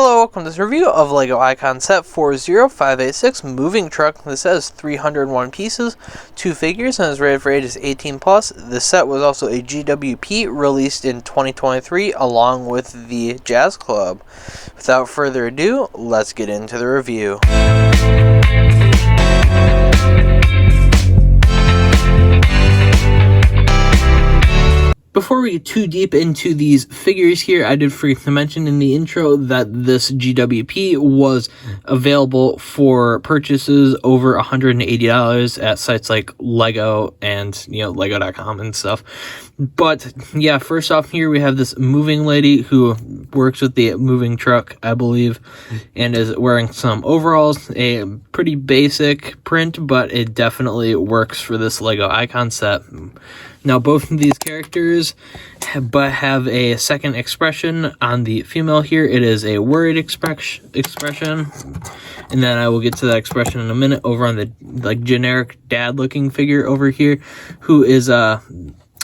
Hello, welcome to this review of LEGO Icon Set 40586 Moving Truck. This set has 301 pieces, 2 figures, and is rated for ages 18+. This set was also a GWP released in 2023 along with the Jazz Club. Without further ado, let's get into the review. Before we get too deep into these figures here, I did forget to mention in the intro that this GWP was available for purchases over $180 at sites like Lego and, Lego.com and stuff. But yeah, first off here we have this moving lady who works with the moving truck, I believe, and is wearing some overalls. A pretty basic print, but it definitely works for this LEGO Icon set. Now, both of these characters have a second expression. On the female here, it is a worried expression, and then I will get to that expression in a minute. Over on the generic dad-looking figure over here, who is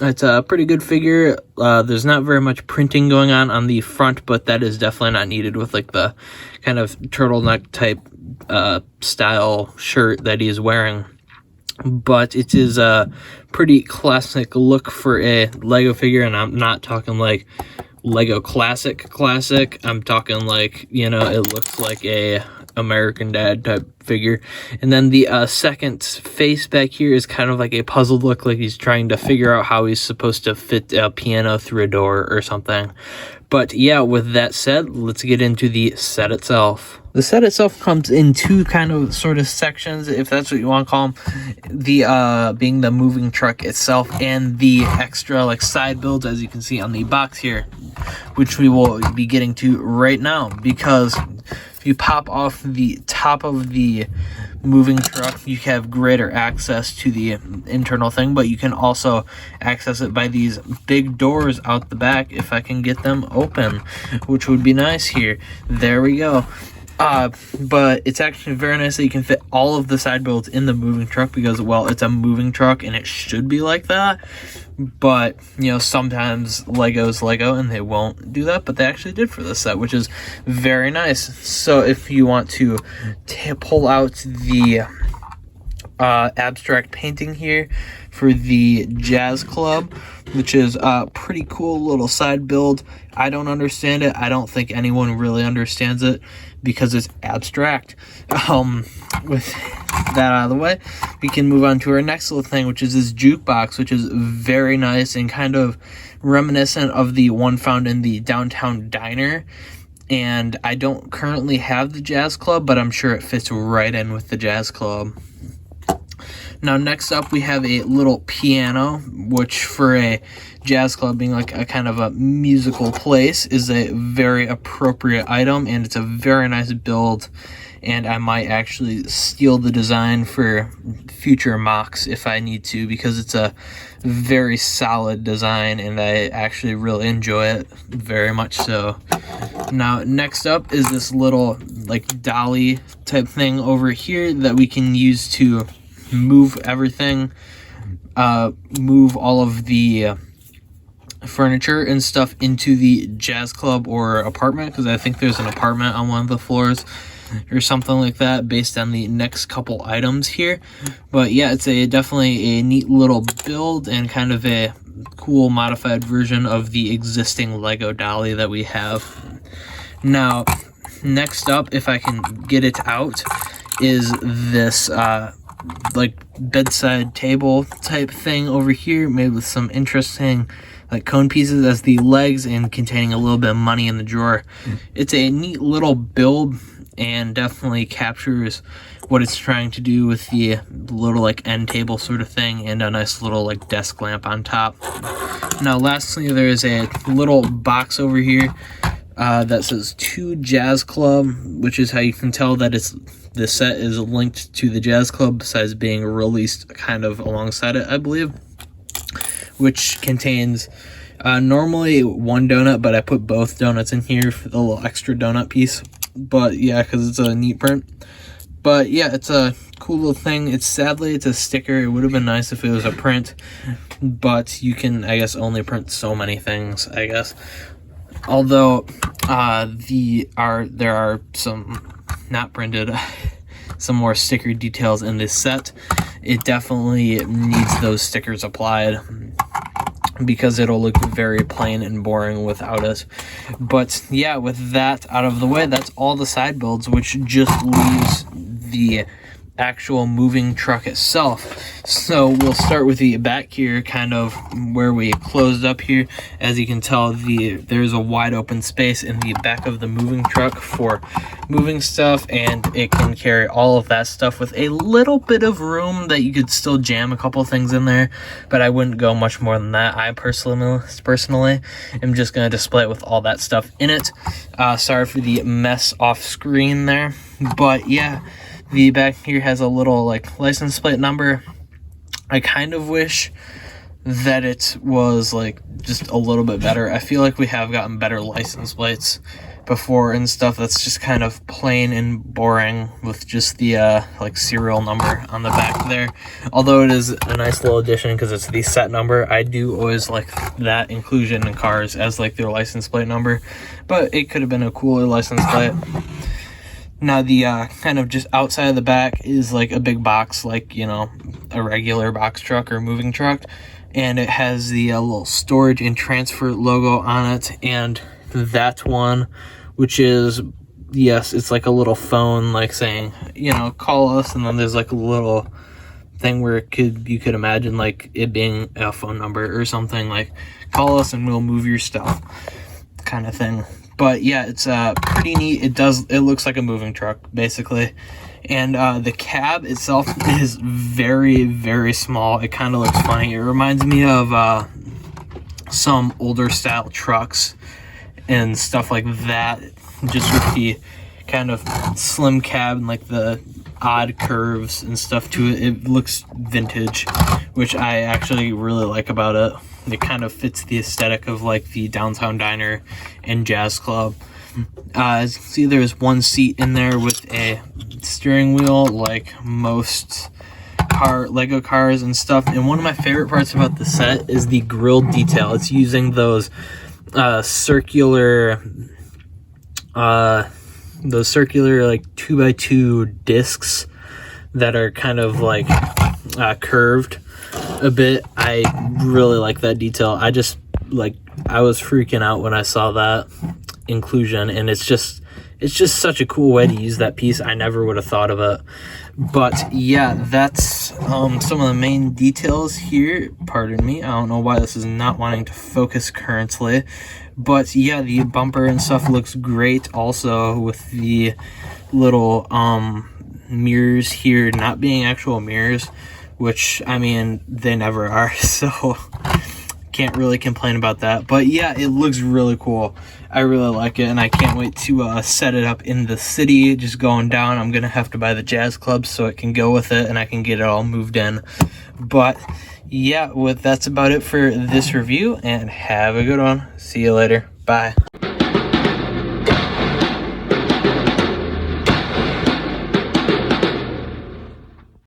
it's a pretty good figure. There's not very much printing going on the front, but that is definitely not needed with like the kind of turtleneck type style shirt that he's wearing. But it is a pretty classic look for a Lego figure, and I'm not talking like Lego classic. I'm talking like, it looks like a American Dad type figure. And then the second face back here is kind of like a puzzled look, like he's trying to figure out how he's supposed to fit a piano through a door or something. But yeah, with that said, let's get into the set itself. The set itself comes in two kind of sort of sections, if that's what you want to call them. The being the moving truck itself and the extra like side builds, as you can see on the box here, which we will be getting to right now. Because if you pop off the top of the moving truck, you have greater access to the internal thing, but you can also access it by these big doors out the back if I can get them open, which would be nice here. There we go. But it's actually very nice that you can fit all of the side builds in the moving truck because, well, it's a moving truck and it should be like that. But, sometimes Lego's Lego and they won't do that, but they actually did for this set, which is very nice. So if you want to pull out the abstract painting here for the Jazz Club, which is a pretty cool little side build. I don't understand it. I don't think anyone really understands it because it's abstract. With that out of the way, we can move on to our next little thing, which is this jukebox, which is very nice and kind of reminiscent of the one found in the downtown diner. And I don't currently have the Jazz Club, but I'm sure it fits right in with the Jazz Club. Now, next up, we have a little piano, which for a Jazz Club being like a kind of a musical place is a very appropriate item, and it's a very nice build, and I might actually steal the design for future mocks if I need to, because it's a very solid design, and I actually really enjoy it, very much so. Now, next up is this little like dolly type thing over here that we can use to move everything, move all of the furniture and stuff into the Jazz Club or apartment, because I think there's an apartment on one of the floors or something like that based on the next couple items here. But yeah, it's definitely a neat little build and kind of a cool modified version of the existing Lego dolly that we have. Now, next up, if I can get it out, is this like bedside table type thing over here, made with some interesting like cone pieces as the legs and containing a little bit of money in the drawer. It's a neat little build and definitely captures what it's trying to do with the little like end table sort of thing and a nice little like desk lamp on top. Now, lastly, there is a little box over here that says to Jazz Club, which is how you can tell that the set is linked to the Jazz Club, besides being released kind of alongside it, I believe, which contains normally one donut, but I put both donuts in here for the little extra donut piece. But yeah, because it's a neat print. But yeah, it's a cool little thing. Sadly, it's a sticker. It would have been nice if it was a print, but you can, I guess, only print so many things, I guess. Although there are some not printed, some more sticker details in this set. It definitely needs those stickers applied because it'll look very plain and boring without it. But yeah, with that out of the way, that's all the side builds, which just leaves the actual moving truck itself. So we'll start with the back here, kind of where we closed up here. As you can tell, there's a wide open space in the back of the moving truck for moving stuff, and it can carry all of that stuff with a little bit of room that you could still jam a couple things in there, but I wouldn't go much more than that. I personally am just going to display it with all that stuff in it. Sorry for the mess off screen there, but yeah, the back here has a little like license plate number. I kind of wish that it was like just a little bit better. I feel like we have gotten better license plates before and stuff that's just kind of plain and boring with just the like serial number on the back there. Although it is a nice little addition because it's the set number, I do always like that inclusion in cars as like their license plate number, but it could have been a cooler license plate. Now the kind of just outside of the back is like a big box, like, you know, a regular box truck or moving truck, and it has the little storage and transfer logo on it. And that one, which is, yes, it's like a little phone, like saying, you know, call us, and then there's like a little thing where you could imagine like it being a phone number or something, like call us and we'll move your stuff kind of thing. But yeah, it's pretty neat. It looks like a moving truck basically. And the cab itself is very, very small. It kind of looks funny. It reminds me of some older style trucks and stuff like that, just with the kind of slim cab and like the odd curves and stuff to it. It looks vintage, which I actually really like about it. It kind of fits the aesthetic of like the Downtown Diner and Jazz Club. As you can see, there's one seat in there with a steering wheel, like most Lego cars and stuff. And one of my favorite parts about the set is the grille detail. It's using those circular like 2x2 discs that are kind of like curved a bit. I really like that detail. I was freaking out when I saw that inclusion, and it's just such a cool way to use that piece. I never would have thought of it. But yeah, that's some of the main details here. Pardon me, I don't know why this is not wanting to focus currently, but yeah, the bumper and stuff looks great also, with the little mirrors here not being actual mirrors, which, I mean, they never are, so can't really complain about that. But yeah, it looks really cool. I really like it, and I can't wait to set it up in the city. Just going down, I'm gonna have to buy the Jazz Club so it can go with it and I can get it all moved in. But yeah, that's about it for this review, and have a good one. See you later. Bye.